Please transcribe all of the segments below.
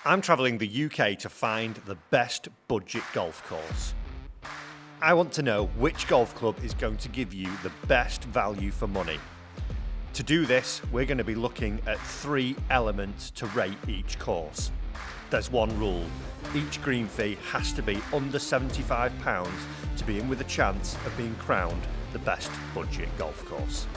I'm travelling the UK to find the best budget golf course. I want to know which golf club is going to give you the best value for money. To do this, we're going to be looking at 3 elements to rate each course. There's one rule: each green fee has to be under £75 to be in with a chance of being crowned the best budget golf course.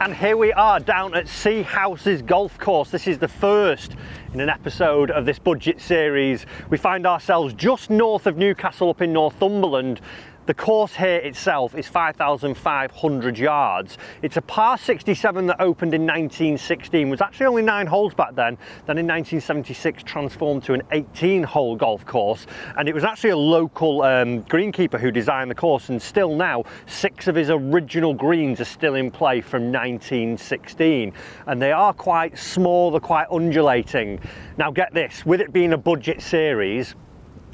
And here we are down at Sea Houses Golf Course. This is the first in an episode of this budget series. We find ourselves just north of Newcastle up in Northumberland. The course here itself is 5,500 yards. It's a par 67 that opened in 1916, was actually only 9 holes back then in 1976 transformed to an 18-hole golf course. And it was actually a local greenkeeper who designed the course, and still now 6 of his original greens are still in play from 1916. And they are quite small, they're quite undulating. Now get this, with it being a budget series,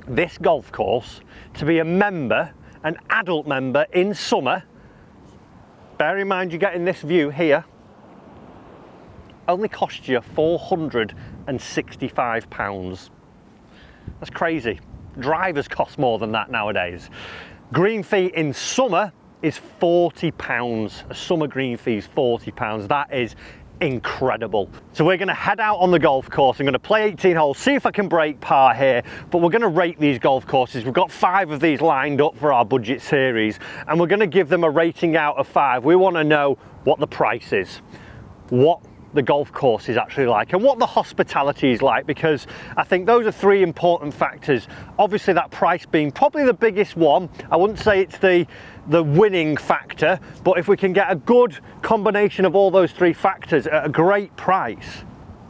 this golf course, to be a member, an adult member in summer, bear in mind you're getting this view here, only costs you £465. That's crazy. Drivers cost more than that nowadays. Green fee in summer is £40. A summer green fee is £40. That is incredible. So we're going to head out on the golf course. I'm going to play 18 holes, see if I can break par here, but we're going to rate these golf courses. We've got 5 of these lined up for our budget series, and we're going to give them a rating out of 5. We want to know what the price is, what the golf course is actually like, and what the hospitality is like, because I think those are 3 important factors. Obviously that price being probably the biggest one. I wouldn't say it's the winning factor, but if we can get a good combination of all those 3 factors at a great price,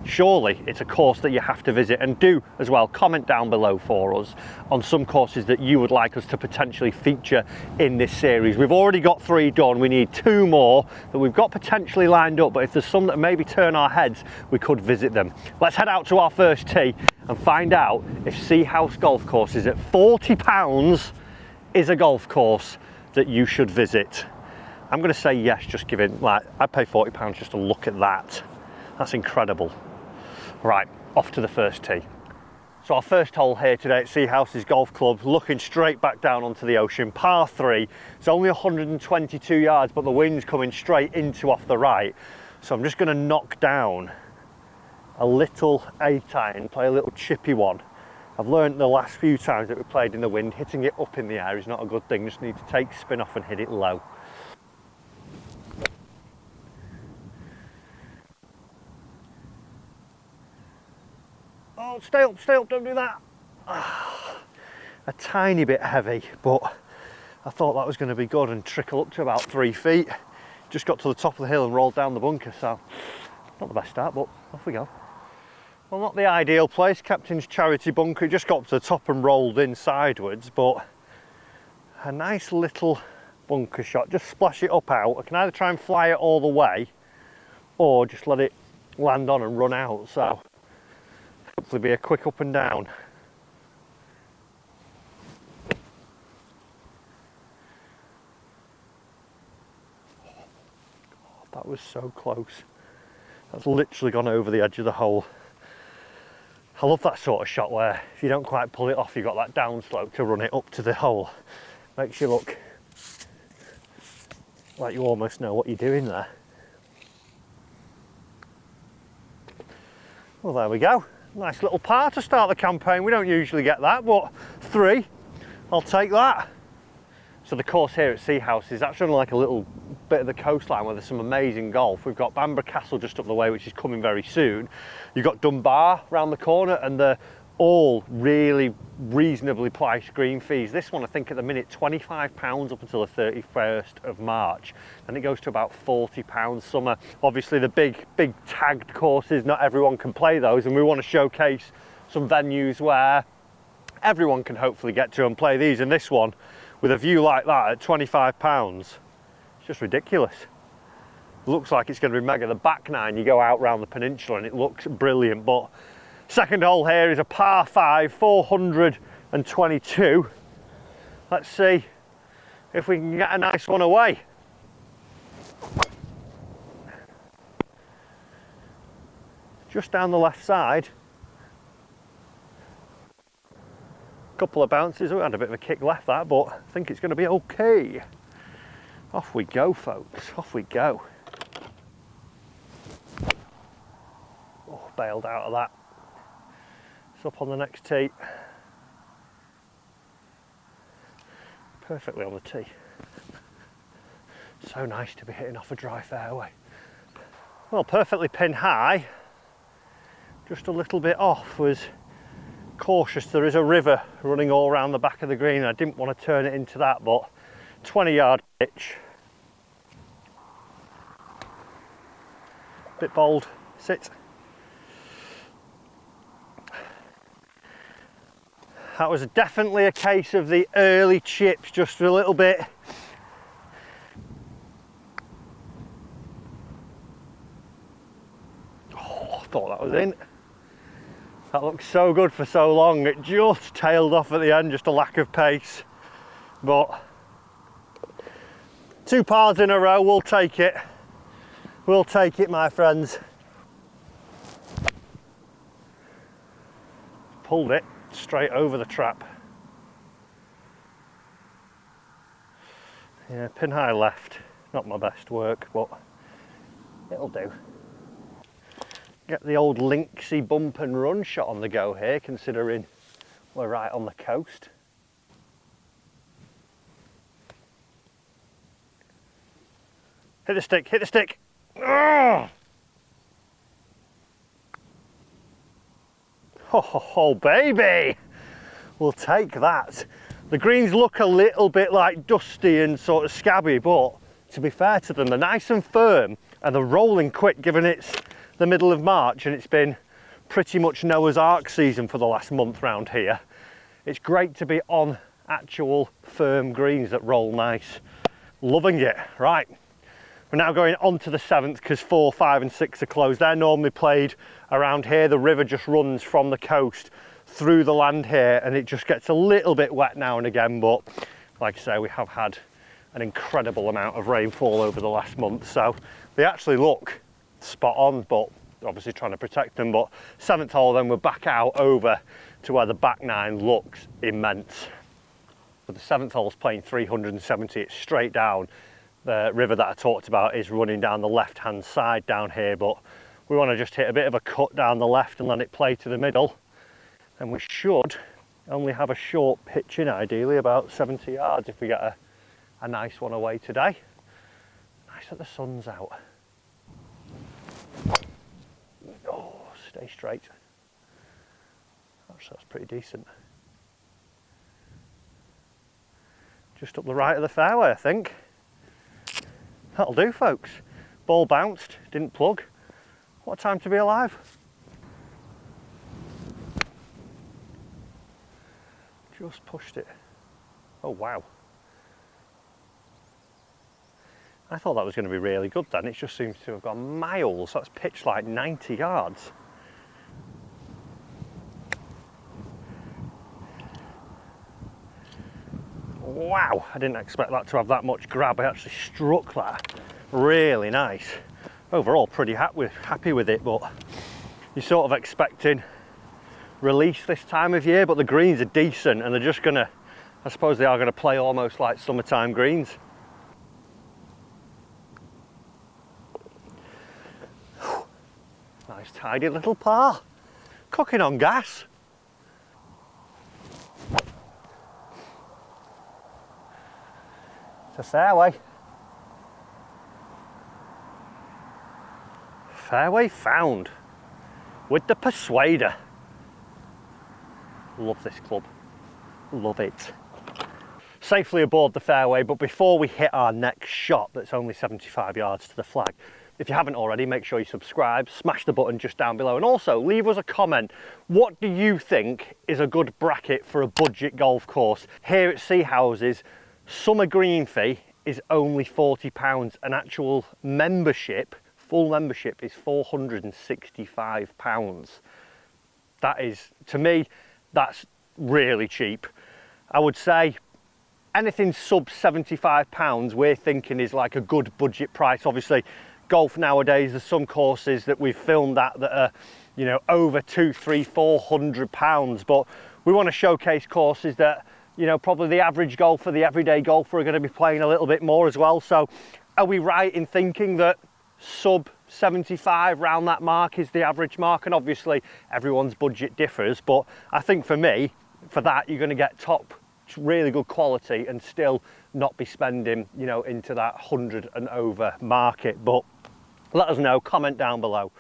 surely it's a course that you have to visit. And do as well comment down below for us on some courses that you would like us to potentially feature in this series. We've already got 3 done. We need 2 more that we've got potentially lined up, but if there's some that maybe turn our heads, we could visit them. Let's head out to our first tee and find out if Sea House Golf Course is at £40 is a golf course that you should visit. I'm going to say yes, just giving, like, I'd pay £40 just to look at that. That's incredible. Right, off to the first tee. So our first hole here today at Sea Houses Golf Club, looking straight back down onto the ocean, par 3. It's only 122 yards, but the wind's coming straight into off the right. So I'm just going to knock down a little 8-iron, play a little chippy one. I've learned the last few times that we played in the wind, hitting it up in the air is not a good thing. Just need to take spin off and hit it low. Oh, stay up, don't do that. A tiny bit heavy, but I thought that was going to be good and trickle up to about 3 feet. Just got to the top of the hill and rolled down the bunker, so not the best start, but off we go. Well, not the ideal place, Captain's Charity bunker. It just got up to the top and rolled in sideways, but a nice little bunker shot. Just splash it up out. I can either try and fly it all the way or just let it land on and run out. So hopefully be a quick up and down. Oh, that was so close. That's literally gone over the edge of the hole. I love that sort of shot where if you don't quite pull it off, you've got that downslope to run it up to the hole. Makes you look like you almost know what you're doing there. Well, there we go. Nice little par to start the campaign. We don't usually get that, but 3, I'll take that. So the course here at Sea House is actually on like a little bit of the coastline where there's some amazing golf. We've got Bamburgh Castle just up the way, which is coming very soon. You've got Dunbar around the corner, and they're all really reasonably priced green fees. This one, I think at the minute, £25 up until the 31st of March. Then it goes to about £40 summer. Obviously the big tagged courses, not everyone can play those, and we want to showcase some venues where everyone can hopefully get to and play these. And this one, with a view like that at £25, it's just ridiculous. Looks like it's going to be mega. The back 9, you go out round the peninsula and it looks brilliant. But second hole here is a par 5, 422. Let's see if we can get a nice one away. Just down the left side, Couple of bounces. We had a bit of a kick left that, but I think it's going to be okay. Off we go, folks. Off we go. Oh, bailed out of that. It's up on the next tee. Perfectly on the tee. So nice to be hitting off a dry fairway. Well, perfectly pin high. Just a little bit off. Was cautious. There is a river running all around the back of the green. I didn't want to turn it into that, but 20-yard pitch. Bit bold. Sit. That was definitely a case of the early chips, just a little bit. Oh, I thought that was in. That looked so good for so long. It just tailed off at the end, just a lack of pace. But 2 pars in a row, we'll take it. We'll take it, my friends. Pulled it straight over the trap. Yeah, pin high left. Not my best work, but it'll do. Get the old linksy bump and run shot on the go here, considering we're right on the coast. Hit the stick, hit the stick. Ugh! Oh, baby! We'll take that. The greens look a little bit like dusty and sort of scabby, but to be fair to them, they're nice and firm and they're rolling quick, given it's the middle of March and it's been pretty much Noah's Ark season for the last month round here. It's great to be on actual firm greens that roll nice. Loving it. Right, we're now going on to the 7th because 4, 5 and 6 are closed. They're normally played around here. The river just runs from the coast through the land here and it just gets a little bit wet now and again, but like I say, we have had an incredible amount of rainfall over the last month, so they actually look spot on, but obviously trying to protect them. But 7th hole, then we're back out over to where the back 9 looks immense. But the 7th hole's playing 370, it's straight down. The river that I talked about is running down the left hand side down here, but we want to just hit a bit of a cut down the left and let it play to the middle, and we should only have a short pitch in, ideally about 70 yards if we get a nice one away today. Nice that the sun's out. Oh, stay straight. Actually, that's pretty decent. Just up the right of the fairway, I think. That'll do, folks. Ball bounced, didn't plug. What a time to be alive. Just pushed it. Oh, wow. I thought that was going to be really good then. It just seems to have gone miles. That's pitched like 90 yards. Wow, I didn't expect that to have that much grab. I actually struck that. Really nice. Overall, pretty happy with it, but you're sort of expecting release this time of year, but the greens are decent and they're just gonna, I suppose they are gonna play almost like summertime greens. Nice tidy little par. Cooking on gas. It's a fairway. Fairway found with the Persuader. Love this club, love it. Safely aboard the fairway, but before we hit our next shot that's only 75 yards to the flag, if you haven't already, make sure you subscribe, smash the button just down below, and also leave us a comment. What do you think is a good bracket for a budget golf course? Here at Sea Houses, summer green fee is only £40. An actual membership, full membership, is £465. That is, to me, that's really cheap. I would say anything sub £75 we're thinking is like a good budget price. Obviously, golf nowadays, there's some courses that we've filmed at that are, you know, over £200, £300, £400, but we want to showcase courses that, you know, probably the average golfer, the everyday golfer are going to be playing a little bit more as well. So are we right in thinking that sub 75 round that mark is the average mark? And obviously everyone's budget differs, but I think for me, for that, you're going to get top, really good quality and still not be spending, you know, into that 100 and over market. But let us know, comment down below.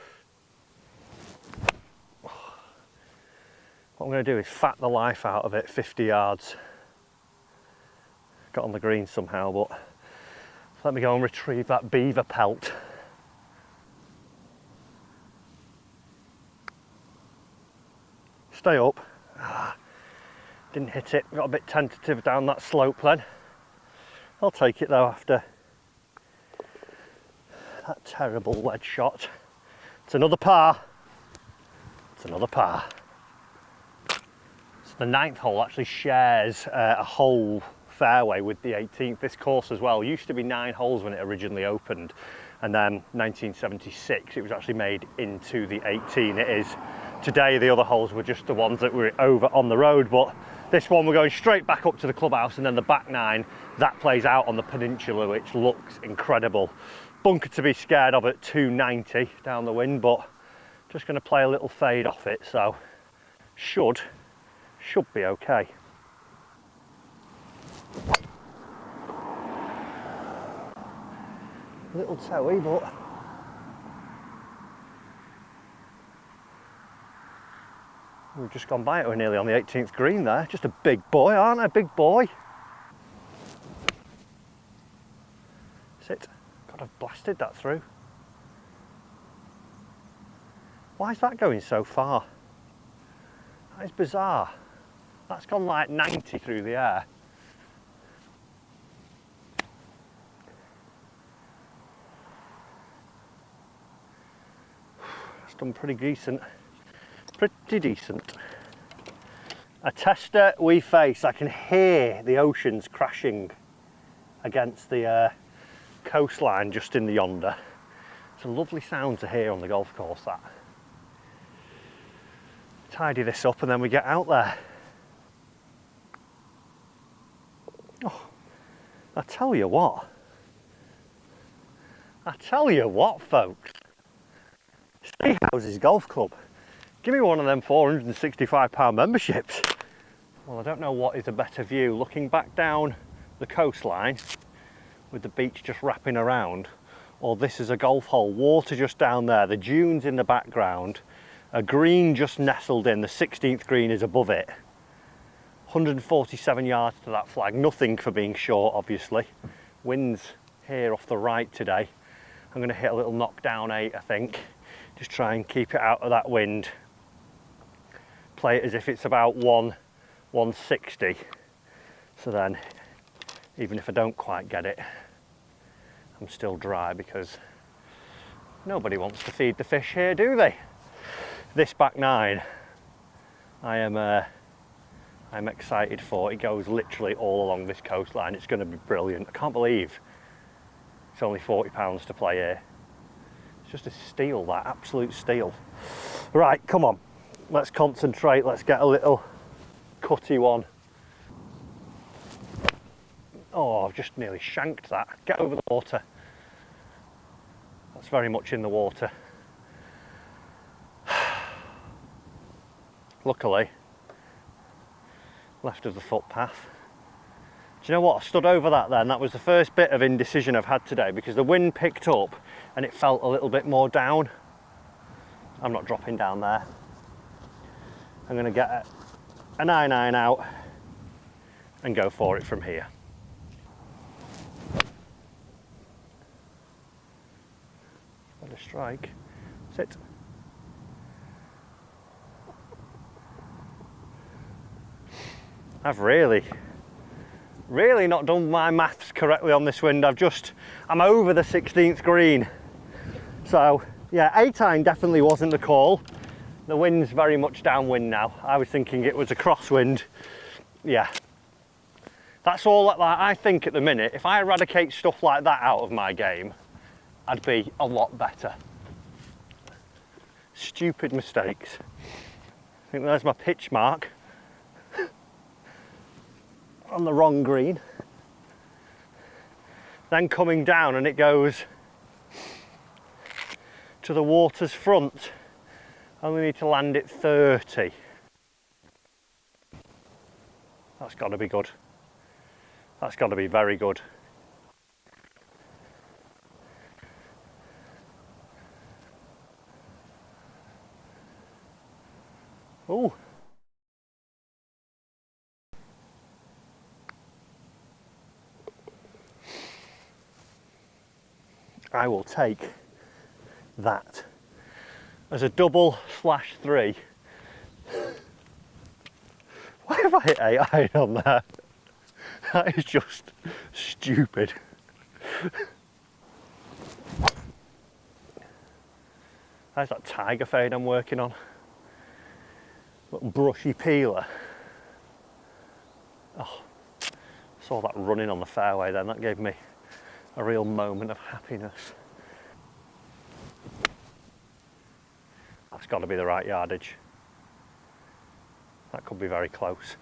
What I'm going to do is fat the life out of it, 50 yards. Got on the green somehow, but let me go and retrieve that beaver pelt. Stay up. Didn't hit it, got a bit tentative down that slope then. I'll take it though after that terrible wedge shot. It's another par. It's another par. So the 9th hole actually shares a whole fairway with the 18th. This course as well used to be 9 holes when it originally opened, and then 1976 it was actually made into the 18 it is today. The other holes were just the ones that were over on the road, but this one we're going straight back up to the clubhouse, and then the back 9 that plays out on the peninsula, which looks incredible. Bunker to be scared of at 290 down the wind, but just going to play a little fade off it, so should be okay. A little toey, but we've just gone by it. We're nearly on the 18th green there. Just a big boy, aren't I? Big boy. Sit. God, I've blasted that through. Why is that going so far? That is bizarre. That's gone like 90 through the air. It's done pretty decent. Pretty decent. A tester we face. I can hear the oceans crashing against the coastline just in the yonder. It's a lovely sound to hear on the golf course, that. Tidy this up and then we get out there. Oh, I tell you what, folks. Houses Golf Club. Give me one of them £465 memberships. Well, I don't know what is a better view, looking back down the coastline with the beach just wrapping around, or this is a golf hole, water just down there, the dunes in the background, a green just nestled in, the 16th green is above it. 147 yards to that flag, nothing for being short obviously. Winds here off the right today. I'm going to hit a little knockdown 8 I think. Just try and keep it out of that wind. Play it as if it's about 160. So then, even if I don't quite get it, I'm still dry because nobody wants to feed the fish here, do they? This back 9, I'm excited for. It goes literally all along this coastline. It's going to be brilliant. I can't believe it's only £40 to play here. Just a steal, that absolute steal. Right, come on, let's concentrate. Let's get a little cutty one. Oh, I've just nearly shanked that. Get over the water. That's very much in the water. Luckily, left of the footpath. Do you know what? I stood over that then. That was the first bit of indecision I've had today because the wind picked up and it felt a little bit more down. I'm not dropping down there. I'm going to get an I-9 out and go for it from here. Let a strike. Sit. I've really not done my maths correctly on this wind. I'm over the 16th green. So yeah, 8-iron definitely wasn't the call. The wind's very much downwind now. I was thinking it was a crosswind. Yeah. That's all like I think at the minute. If I eradicate stuff like that out of my game, I'd be a lot better. Stupid mistakes. I think there's my pitch mark. on the wrong green. Then coming down and it goes to the water's front. Only need to land it 30. That's got to be good. That's got to be very good. Oh. I will take that as a double/3. Why have I hit 8 iron on there? That is just stupid. There's that tiger fade I'm working on. Little brushy peeler. Oh, saw that running on the fairway then. That gave me a real moment of happiness. That's got to be the right yardage. That could be very close.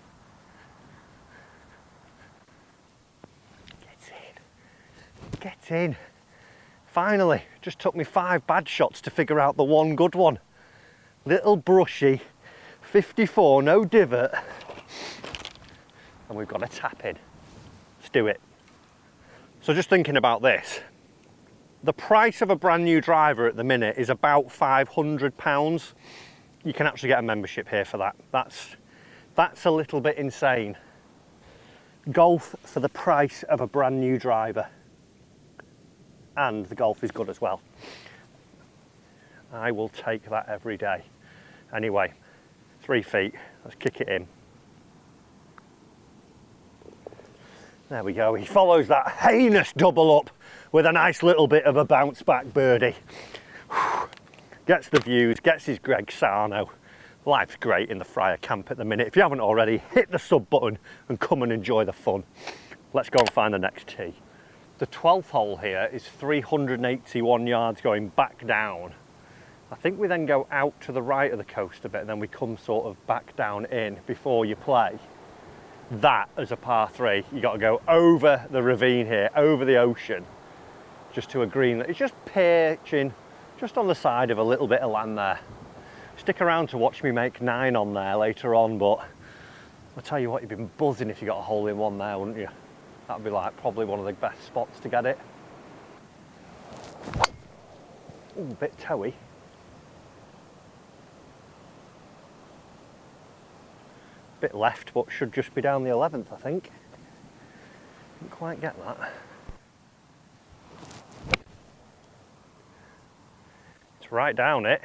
Get in. Get in. Finally, just took me 5 bad shots to figure out the one good one. Little brushy, 54, no divot. And we've got a tap in. Let's do it. So just thinking about this, the price of a brand new driver at the minute is about £500. You can actually get a membership here for that. That's a little bit insane. Golf for the price of a brand new driver. And the golf is good as well. I will take that every day. Anyway, 3 feet, let's kick it in. There we go, he follows that heinous double up with a nice little bit of a bounce back birdie. Gets the views, gets his Greg Sarno. Life's great in the Friar camp at the minute. If you haven't already, hit the sub button and come and enjoy the fun. Let's go and find the next tee. The 12th hole here is 381 yards going back down. I think we then go out to the right of the coast a bit and then we come sort of back down in before you play. That as a par 3, you got to go over the ravine here, over the ocean, just to a green that is just pitching just on the side of a little bit of land there. Stick around to watch me make 9 on there later on, but I'll tell you what, you'd been buzzing if you got a hole in one there, wouldn't you? That'd be like probably one of the best spots to get it. Ooh, a bit toey. Bit left, but should just be down the 11th, I think. Didn't quite get that. It's right down it.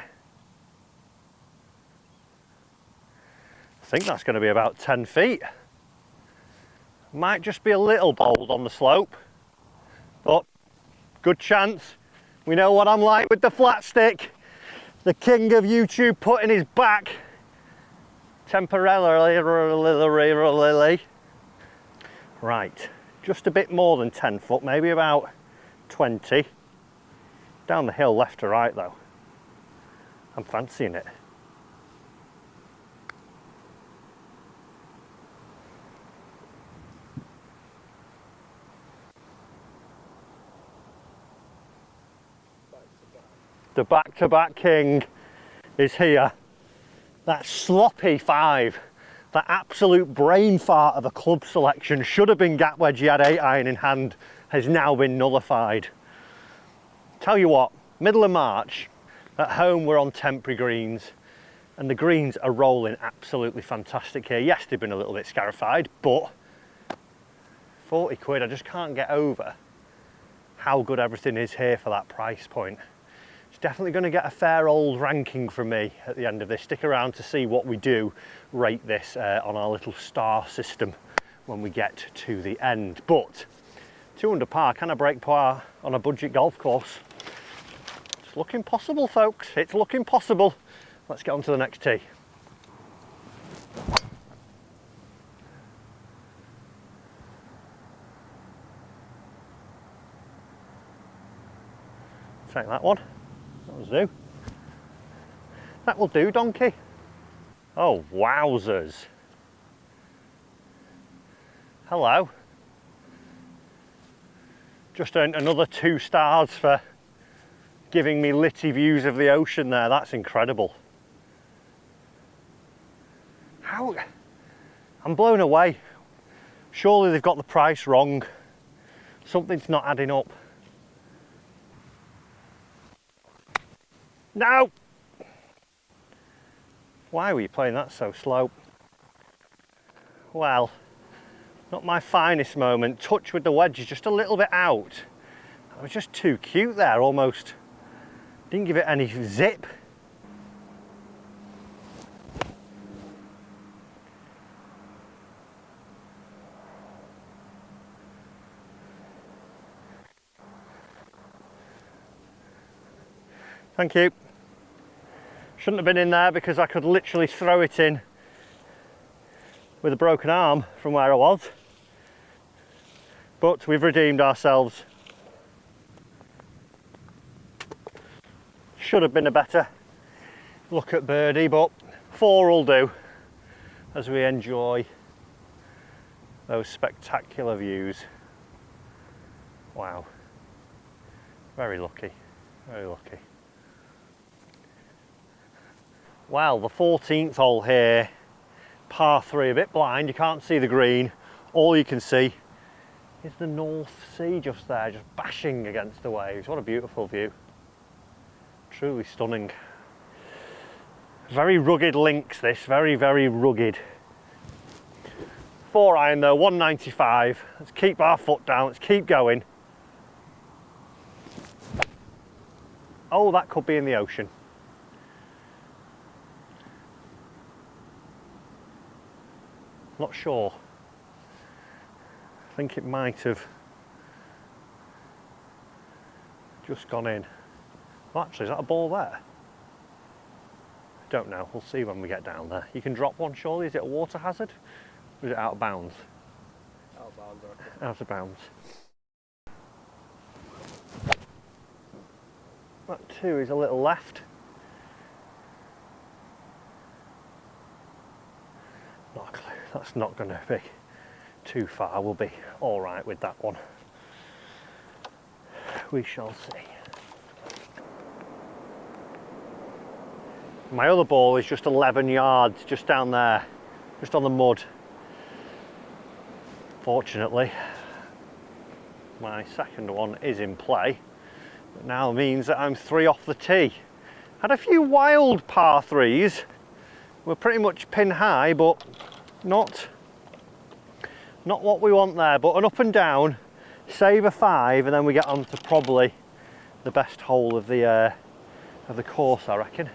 I think that's going to be about 10 feet. Might just be a little bold on the slope, but good chance. We know what I'm like with the flat stick. The king of YouTube putting his back temporarily. Right, just a bit more than 10 foot, maybe about 20. Down the hill left to right though. I'm fancying it. The back-to-back king is here. That sloppy 5, that absolute brain fart of a club selection, should have been gap wedge, he had 8 iron in hand, has now been nullified. Tell you what, middle of March, at home we're on temporary greens, and the greens are rolling absolutely fantastic here. Yes, they've been a little bit scarified, but 40 quid, I just can't get over how good everything is here for that price point. It's definitely going to get a fair old ranking from me at the end of this. Stick around to see what we do rate this on our little star system when we get to the end. But 2 under par, can I break par on a budget golf course? It's looking possible, folks. It's looking possible. Let's get on to the next tee. Take that one. That'll do. That will do, donkey. Oh, wowzers. Hello. Just earned another 2 stars for giving me litty views of the ocean there. That's incredible. How? I'm blown away. Surely they've got the price wrong. Something's not adding up. No! Why were you playing that so slow? Well, not my finest moment. Touch with the wedge is just a little bit out. I was just too cute there, almost. Didn't give it any zip. Thank you. Shouldn't have been in there because I could literally throw it in with a broken arm from where I was. But we've redeemed ourselves. Should have been a better look at birdie, but 4 will do as we enjoy those spectacular views. Wow. Very lucky, very lucky. Well, the 14th hole here, par 3, a bit blind, you can't see the green. All you can see is the North Sea just there, just bashing against the waves. What a beautiful view. Truly stunning. Very rugged links this, very, very rugged. 4 iron though, 195. Let's keep our foot down, let's keep going. Oh, that could be in the ocean. Not sure. I think it might have just gone in. Well, actually, is that a ball there? I don't know. We'll see when we get down there. You can drop one, surely. Is it a water hazard? Or is it out of bounds? Out of bounds, I reckon. Out of bounds. That 2 is a little left. Not a clue. That's not going to be too far. We'll be all right with that one. We shall see. My other ball is just 11 yards, just down there, just on the mud. Fortunately, my second one is in play. It now means that I'm 3 off the tee. Had a few wild par 3s. We're pretty much pin high, but not what we want there. But an up and down, save a 5, and then we get on to probably the best hole of the course, I reckon.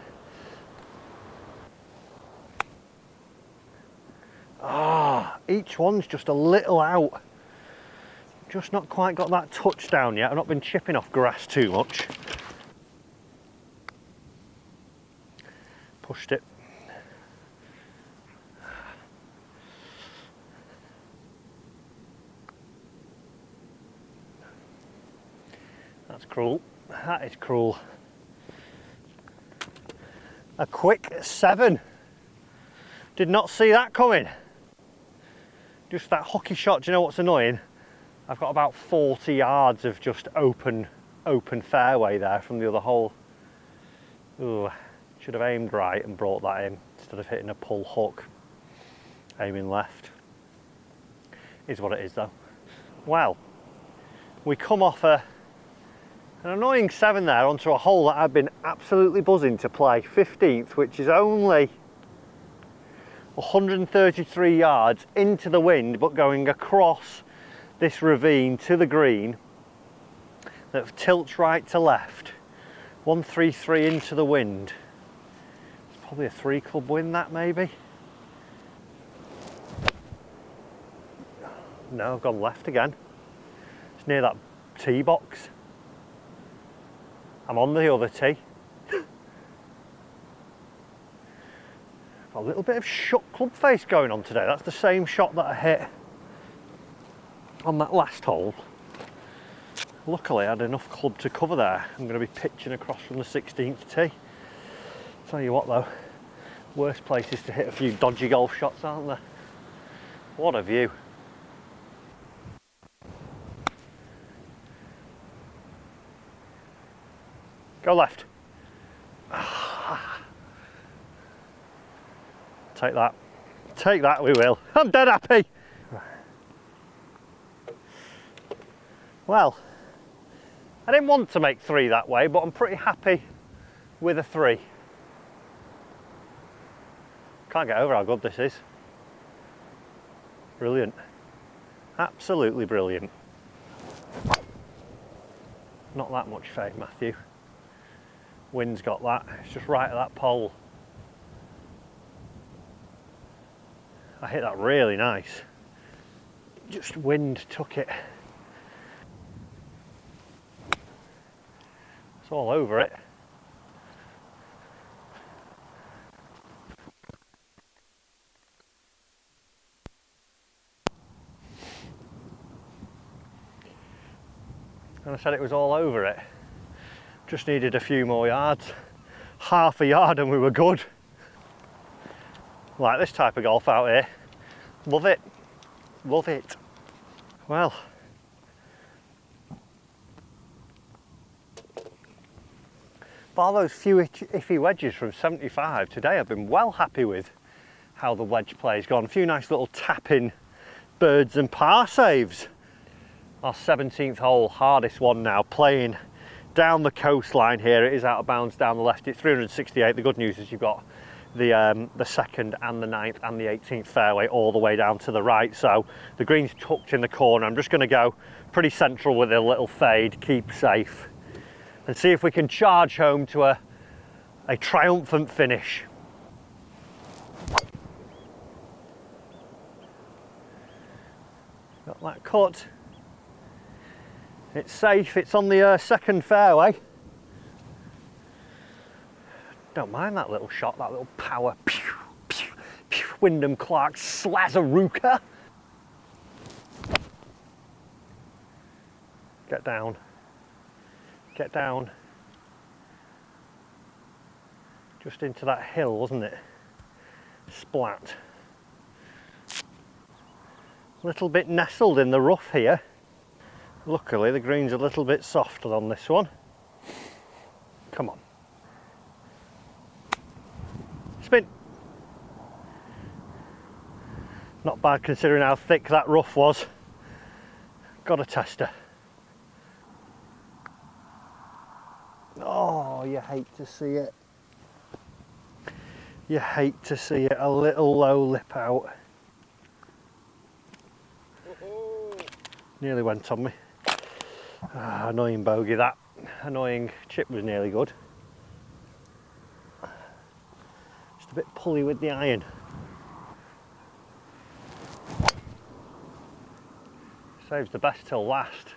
Ah, each one's just a little out. Just not quite got that touchdown yet. I've not been chipping off grass too much. Pushed it. That's cruel. That is cruel. A quick 7. Did not see that coming. Just that hockey shot. Do you know what's annoying? I've got about 40 yards of just open fairway there from the other hole. Ooh, should have aimed right and brought that in instead of hitting a pull hook. Aiming left. Is what it is though. Well, we come off an annoying 7 there onto a hole that I've been absolutely buzzing to play, 15th, which is only 133 yards into the wind, but going across this ravine to the green that tilts right to left. 133 into the wind. It's probably a 3 club win, that maybe. No, I've gone left again. It's near that tee box. I'm on the other tee. A little bit of shut club face going on today. That's the same shot that I hit on that last hole. Luckily I had enough club to cover there. I'm going to be pitching across from the 16th tee. Tell you what though, worst places to hit a few dodgy golf shots, aren't there? What a view. Go left. Take that. Take that, we will. I'm dead happy. Well, I didn't want to make 3 that way, but I'm pretty happy with a 3. Can't get over how good this is. Brilliant. Absolutely brilliant. Not that much fade, Matthew. Wind's got that. It's just right at that pole. I hit that really nice. Just wind took it. It's all over it. And I said it was all over it. Just needed a few more yards. Half a yard and we were good. Like this type of golf out here. Love it. Love it. Well. Bar those few iffy wedges from 75 today, I've been well happy with how the wedge play's gone. A few nice little tapping birds and par saves. Our 17th hole, hardest one now, playing down the coastline here. It is out of bounds down the left. It's 368. The good news is you've got the 2nd and the 9th and the 18th fairway all the way down to the right. So the green's tucked in the corner. I'm just going to go pretty central with a little fade, keep safe, and see if we can charge home to a triumphant finish. Got that cut. It's safe, it's on the 2nd fairway. Don't mind that little shot, that little power. Pew, pew, pew. Wyndham Clark Slazarooka. Get down. Get down. Just into that hill, wasn't it? Splat. A little bit nestled in the rough here. Luckily the green's a little bit softer on this one. Come on. Spin. Not bad considering how thick that rough was. Got a tester. Oh, you hate to see it. You hate to see it. A little low lip out. Nearly went on me. Ah, annoying bogey that. Annoying. Chip was nearly good. Just a bit pulley with the iron. Saves the best till last.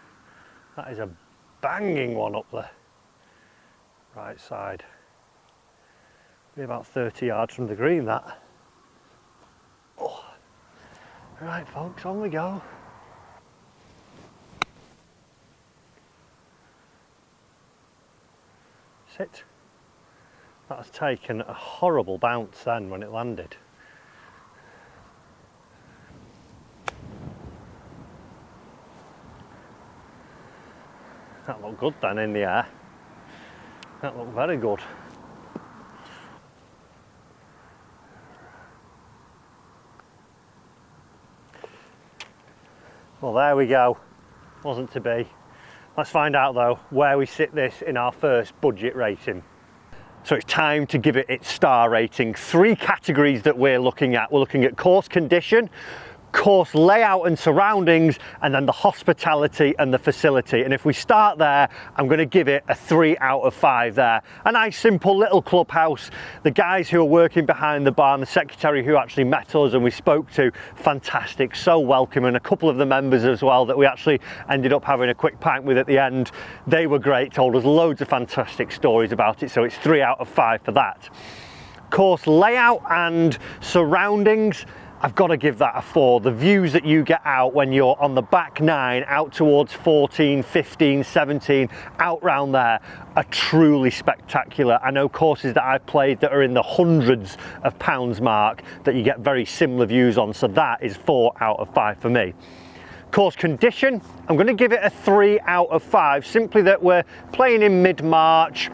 That is a banging one up the right side. Be about 30 yards from the green, that. Oh. Right folks, on we go. Sit. That has taken a horrible bounce then when it landed. That looked good then in the air. That looked very good. Well, there we go. Wasn't to be. Let's find out though where we sit this in our first budget rating. So it's time to give it its star rating. 3 categories that we're looking at. We're looking at course condition, course layout and surroundings, and then the hospitality and the facility. And if we start there, I'm going to give it a 3 out of 5 there. A nice simple little clubhouse. The guys who are working behind the bar and the secretary who actually met us and we spoke to, fantastic, so welcoming. A couple of the members as well that we actually ended up having a quick pint with at the end. They were great, told us loads of fantastic stories about it, so it's 3 out of 5 for that. Course layout and surroundings, I've got to give that a 4. The views that you get out when you're on the back 9 out towards 14, 15, 17, out round there are truly spectacular. I know courses that I've played that are in the hundreds of pounds mark that you get very similar views on, so that is 4 out of 5 for me. Course condition, I'm going to give it a 3 out of 5, simply that we're playing in mid-March.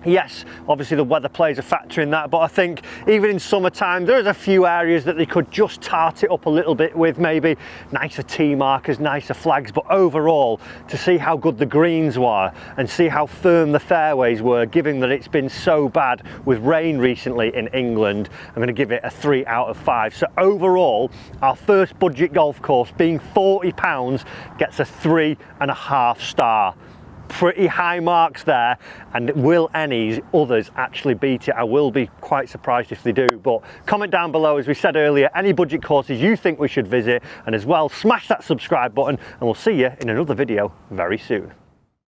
Yes, obviously the weather plays a factor in that, but I think even in summertime there's a few areas that they could just tart it up a little bit with, maybe nicer tee markers, nicer flags, but overall to see how good the greens were and see how firm the fairways were, given that it's been so bad with rain recently in England, I'm going to give it a 3 out of 5. So overall, our first budget golf course, being £40, gets a 3.5 star. Pretty high marks there, and will any others actually beat it? I will be quite surprised if they do, but comment down below, as we said earlier, any budget courses you think we should visit, and as well smash that subscribe button, and we'll see you in another video very soon.